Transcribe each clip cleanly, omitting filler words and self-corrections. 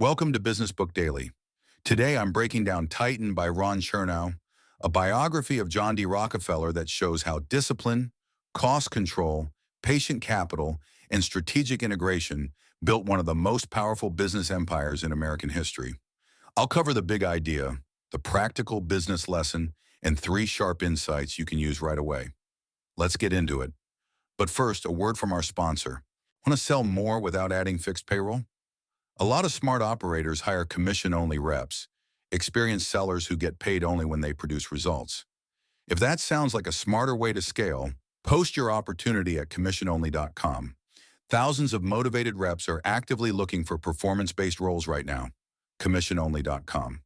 Welcome to Business Book Daily. Today I'm breaking down Titan by Ron Chernow, a biography of John D. Rockefeller that shows how discipline, cost control, patient capital, and strategic integration built one of the most powerful business empires in American history. I'll cover the big idea, the practical business lesson, and three sharp insights you can use right away. Let's get into it. But first, a word from our sponsor. Want to sell more without adding fixed payroll? A lot of smart operators hire commission-only reps, experienced sellers who get paid only when they produce results. If that sounds like a smarter way to scale, post your opportunity at commissiononly.com. Thousands of motivated reps are actively looking for performance-based roles right now. Commissiononly.com.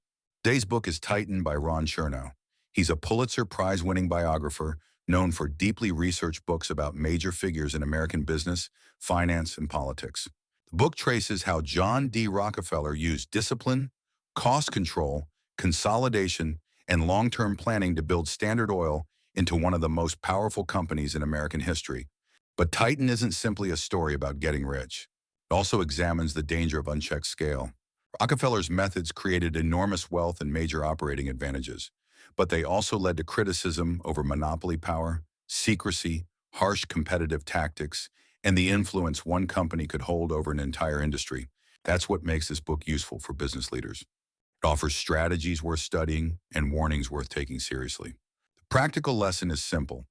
Today's book is Titan by Ron Chernow. He's a Pulitzer Prize-winning biographer known for deeply researched books about major figures in American business, finance, and politics. The book traces how John D. Rockefeller used discipline, cost control, consolidation, and long-term planning to build Standard Oil into one of the most powerful companies in American history. But Titan isn't simply a story about getting rich. It also examines the danger of unchecked scale. Rockefeller's methods created enormous wealth and major operating advantages, but they also led to criticism over monopoly power, secrecy, harsh competitive tactics, and the influence one company could hold over an entire industry. That's what makes this book useful for business leaders. It offers strategies worth studying and warnings worth taking seriously. The practical lesson is simple.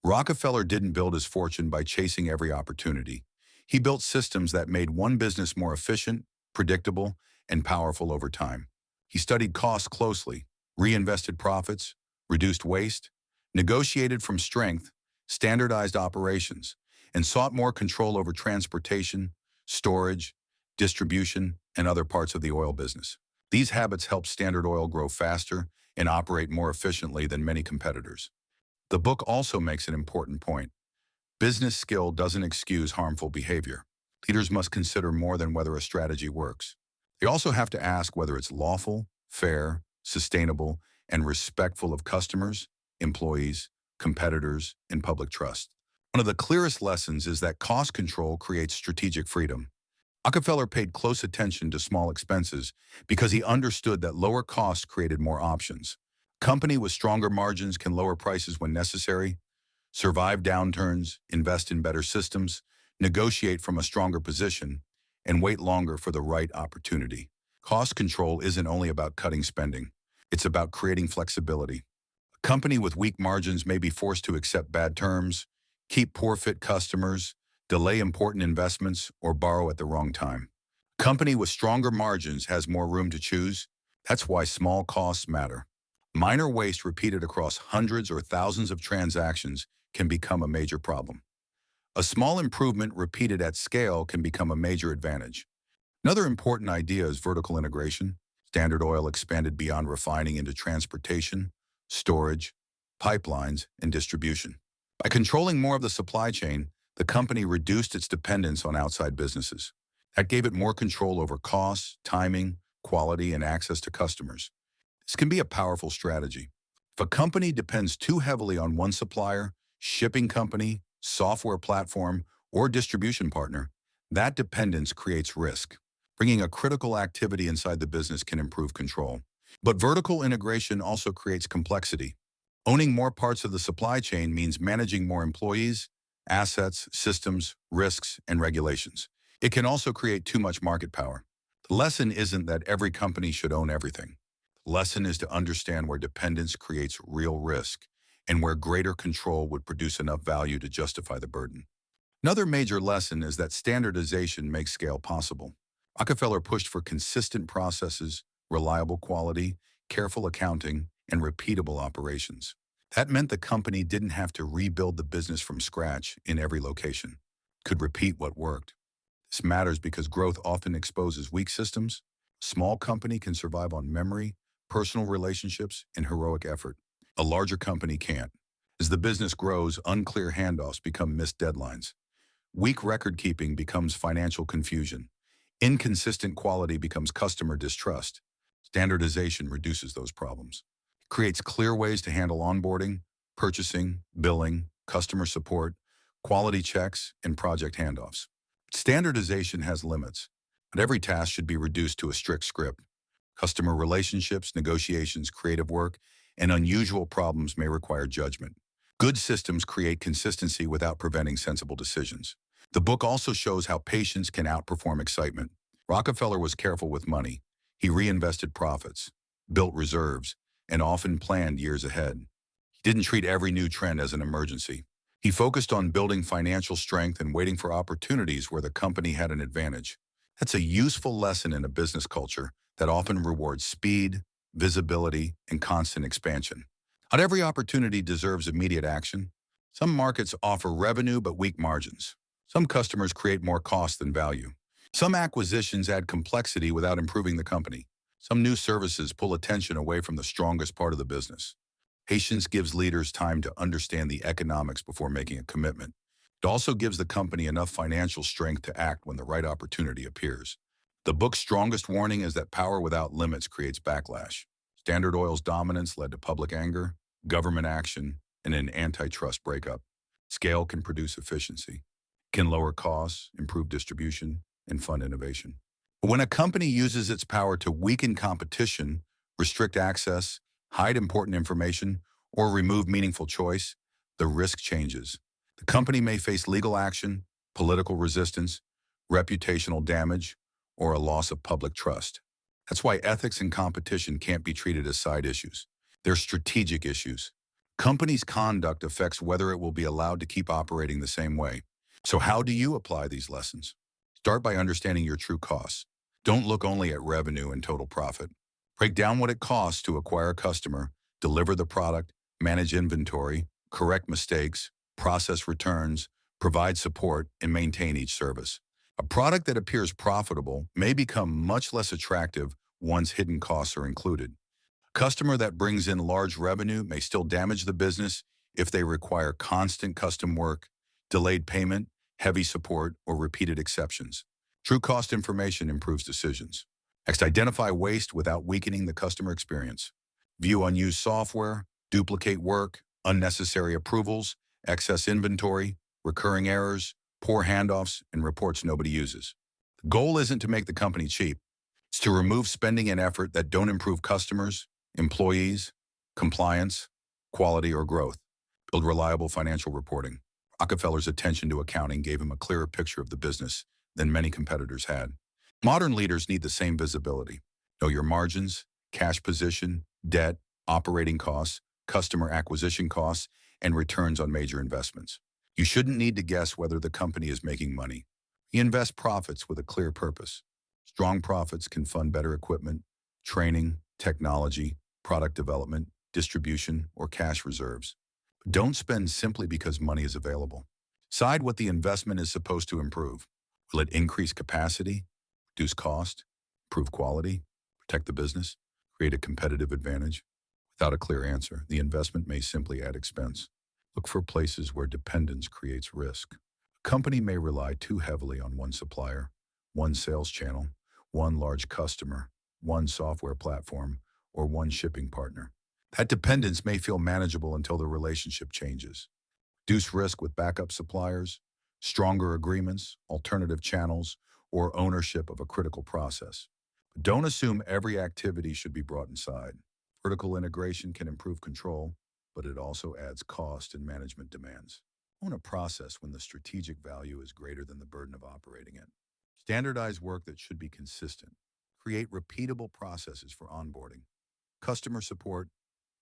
Rockefeller didn't build his fortune by chasing every opportunity. He built systems that made one business more efficient, predictable, and powerful over time. He studied costs closely, reinvested profits, reduced waste, negotiated from strength, standardized operations, and sought more control over transportation, storage, distribution, and other parts of the oil business. These habits helped Standard Oil grow faster and operate more efficiently than many competitors. The book also makes an important point. Business skill doesn't excuse harmful behavior. Leaders must consider more than whether a strategy works. They also have to ask whether it's lawful, fair, sustainable, and respectful of customers, employees, competitors, and public trust. One of the clearest lessons is that cost control creates strategic freedom. Rockefeller paid close attention to small expenses because he understood that lower costs created more options. A company with stronger margins can lower prices when necessary, survive downturns, invest in better systems, negotiate from a stronger position, and wait longer for the right opportunity. Cost control isn't only about cutting spending. It's about creating flexibility. A company with weak margins may be forced to accept bad terms, keep poor-fit customers, delay important investments, or borrow at the wrong time. A company with stronger margins has more room to choose. That's why small costs matter. Minor waste repeated across hundreds or thousands of transactions can become a major problem. A small improvement repeated at scale can become a major advantage. Another important idea is vertical integration. Standard Oil expanded beyond refining into transportation, storage, pipelines, and distribution. By controlling more of the supply chain, the company reduced its dependence on outside businesses. That gave it more control over costs, timing, quality, and access to customers. This can be a powerful strategy. If a company depends too heavily on one supplier, shipping company, software platform, or distribution partner, that dependence creates risk. Bringing a critical activity inside the business can improve control. But vertical integration also creates complexity. Owning more parts of the supply chain means managing more employees, assets, systems, risks, and regulations. It can also create too much market power. The lesson isn't that every company should own everything. The lesson is to understand where dependence creates real risk and where greater control would produce enough value to justify the burden. Another major lesson is that standardization makes scale possible. Rockefeller pushed for consistent processes, reliable quality, careful accounting, and repeatable operations. That meant the company didn't have to rebuild the business from scratch in every location. It could repeat what worked. This matters because growth often exposes weak systems. A small company can survive on memory, personal relationships, and heroic effort. A larger company can't. As the business grows, unclear handoffs become missed deadlines. Weak record-keeping becomes financial confusion. Inconsistent quality becomes customer distrust. Standardization reduces those problems. It creates clear ways to handle onboarding, purchasing, billing, customer support, quality checks, and project handoffs. Standardization has limits. Not every task should be reduced to a strict script. Customer relationships, negotiations, creative work, and unusual problems may require judgment. Good systems create consistency without preventing sensible decisions. The book also shows how patience can outperform excitement. Rockefeller was careful with money. He reinvested profits, built reserves, and often planned years ahead. He didn't treat every new trend as an emergency. He focused on building financial strength and waiting for opportunities where the company had an advantage. That's a useful lesson in a business culture that often rewards speed, visibility, and constant expansion. Not every opportunity deserves immediate action. Some markets offer revenue but weak margins. Some customers create more cost than value. Some acquisitions add complexity without improving the company. Some new services pull attention away from the strongest part of the business. Patience gives leaders time to understand the economics before making a commitment. It also gives the company enough financial strength to act when the right opportunity appears. The book's strongest warning is that power without limits creates backlash. Standard Oil's dominance led to public anger, government action, and an antitrust breakup. Scale can produce efficiency, can lower costs, improve distribution, and fund innovation. But when a company uses its power to weaken competition, restrict access, hide important information, or remove meaningful choice, the risk changes. The company may face legal action, political resistance, reputational damage, or a loss of public trust. That's why ethics and competition can't be treated as side issues. They're strategic issues. Companies' conduct affects whether it will be allowed to keep operating the same way. So how do you apply these lessons? Start by understanding your true costs. Don't look only at revenue and total profit. Break down what it costs to acquire a customer, deliver the product, manage inventory, correct mistakes, process returns, provide support, and maintain each service. A product that appears profitable may become much less attractive once hidden costs are included. A customer that brings in large revenue may still damage the business if they require constant custom work, delayed payment, heavy support, or repeated exceptions. True cost information improves decisions. Next, identify waste without weakening the customer experience. View unused software, duplicate work, unnecessary approvals, excess inventory, recurring errors, poor handoffs, and reports nobody uses. The goal isn't to make the company cheap. It's to remove spending and effort that don't improve customers, employees, compliance, quality, or growth. Build reliable financial reporting. Rockefeller's attention to accounting gave him a clearer picture of the business than many competitors had. Modern leaders need the same visibility. Know your margins, cash position, debt, operating costs, customer acquisition costs, and returns on major investments. You shouldn't need to guess whether the company is making money. Invest profits with a clear purpose. Strong profits can fund better equipment, training, technology, product development, distribution, or cash reserves. Don't spend simply because money is available. Decide what the investment is supposed to improve. Will it increase capacity, reduce cost, improve quality, protect the business, create a competitive advantage? Without a clear answer, the investment may simply add expense. Look for places where dependence creates risk. A company may rely too heavily on one supplier, one sales channel, one large customer, one software platform, or one shipping partner. That dependence may feel manageable until the relationship changes. Reduce risk with backup suppliers, stronger agreements, alternative channels, or ownership of a critical process. But don't assume every activity should be brought inside. Vertical integration can improve control, but it also adds cost and management demands. Own a process when the strategic value is greater than the burden of operating it. Standardize work that should be consistent. Create repeatable processes for onboarding, customer support,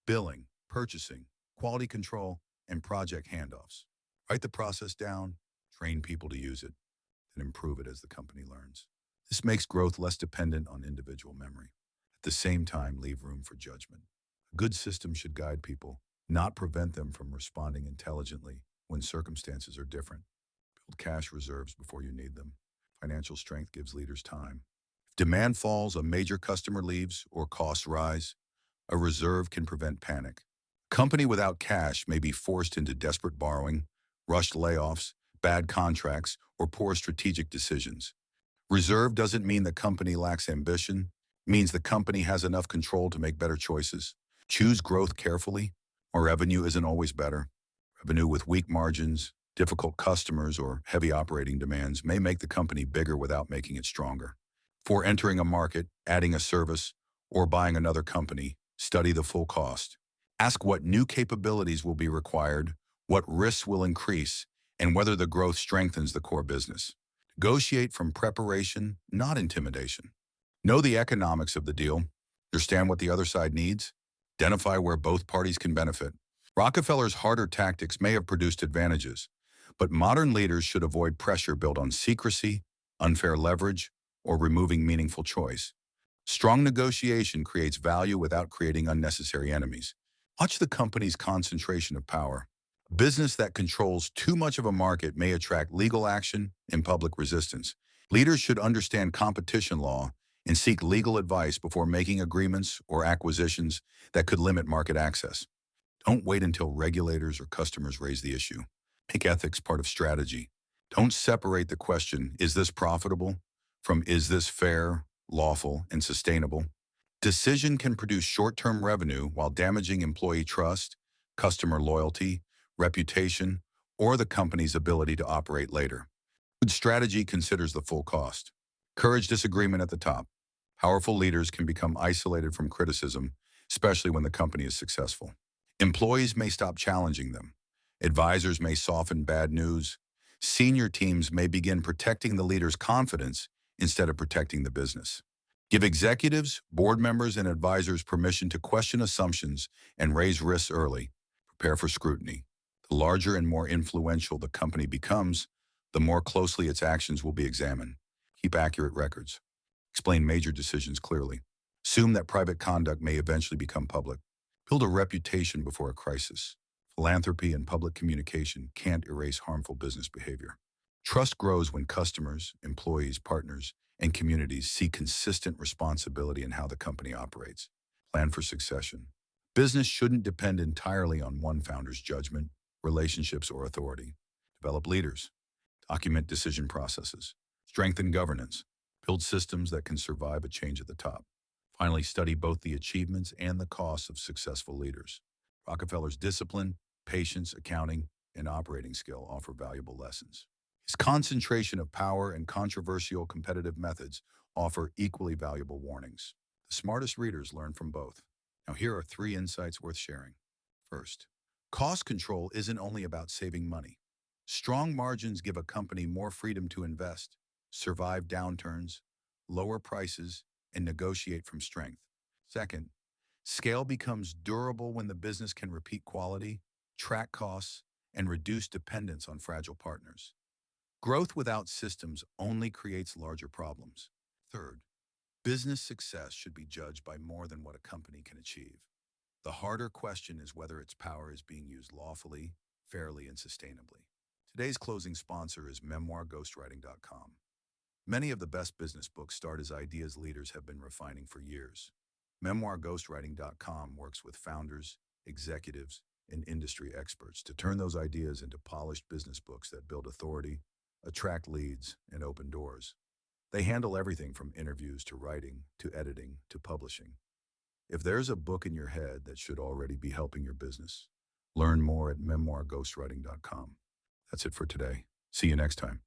billing, purchasing, quality control, and project handoffs. Write the process down, train people to use it, and improve it as the company learns. This makes growth less dependent on individual memory. At the same time, leave room for judgment. A good system should guide people, not prevent them from responding intelligently when circumstances are different. Build cash reserves before you need them. Financial strength gives leaders time. If demand falls, a major customer leaves, or costs rise, a reserve can prevent panic. A company without cash may be forced into desperate borrowing, rushed layoffs, bad contracts, or poor strategic decisions. Reserve doesn't mean the company lacks ambition. It means the company has enough control to make better choices. Choose growth carefully, or revenue isn't always better. Revenue with weak margins, difficult customers, or heavy operating demands may make the company bigger without making it stronger. Before entering a market, adding a service, or buying another company, study the full cost. Ask what new capabilities will be required, what risks will increase, and whether the growth strengthens the core business. Negotiate from preparation, not intimidation. Know the economics of the deal, understand what the other side needs, identify where both parties can benefit. Rockefeller's harder tactics may have produced advantages, but modern leaders should avoid pressure built on secrecy, unfair leverage, or removing meaningful choice. Strong negotiation creates value without creating unnecessary enemies. Watch the company's concentration of power. A business that controls too much of a market may attract legal action and public resistance. Leaders should understand competition law and seek legal advice before making agreements or acquisitions that could limit market access. Don't wait until regulators or customers raise the issue. Make ethics part of strategy. Don't separate the question, is this profitable, from is this fair, lawful, and sustainable? Decision can produce short-term revenue while damaging employee trust, customer loyalty, reputation, or the company's ability to operate later. Good strategy considers the full cost. Encourage disagreement at the top. Powerful leaders can become isolated from criticism, especially when the company is successful. Employees may stop challenging them. Advisors may soften bad news. Senior teams may begin protecting the leader's confidence instead of protecting the business. Give executives, board members, and advisors permission to question assumptions and raise risks early. Prepare for scrutiny. The larger and more influential the company becomes, the more closely its actions will be examined. Keep accurate records. Explain major decisions clearly. Assume that private conduct may eventually become public. Build a reputation before a crisis. Philanthropy and public communication can't erase harmful business behavior. Trust grows when customers, employees, partners, and communities see consistent responsibility in how the company operates. Plan for succession. Business shouldn't depend entirely on one founder's judgment, relationships, or authority. Develop leaders. Document decision processes. Strengthen governance. Build systems that can survive a change at the top. Finally, study both the achievements and the costs of successful leaders. Rockefeller's discipline, patience, accounting, and operating skill offer valuable lessons. His concentration of power and controversial competitive methods offer equally valuable warnings. The smartest readers learn from both. Now, here are 3 insights worth sharing. First, cost control isn't only about saving money. Strong margins give a company more freedom to invest, survive downturns, lower prices, and negotiate from strength. Second, scale becomes durable when the business can repeat quality, track costs, and reduce dependence on fragile partners. Growth without systems only creates larger problems. Third, business success should be judged by more than what a company can achieve. The harder question is whether its power is being used lawfully, fairly, and sustainably. Today's closing sponsor is memoirghostwriting.com. Many of the best business books start as ideas leaders have been refining for years. Memoirghostwriting.com works with founders, executives, and industry experts to turn those ideas into polished business books that build authority, attract leads, and open doors. They handle everything from interviews to writing to editing to publishing. If there's a book in your head that should already be helping your business, learn more at memoirghostwriting.com. That's it for today. See you next time.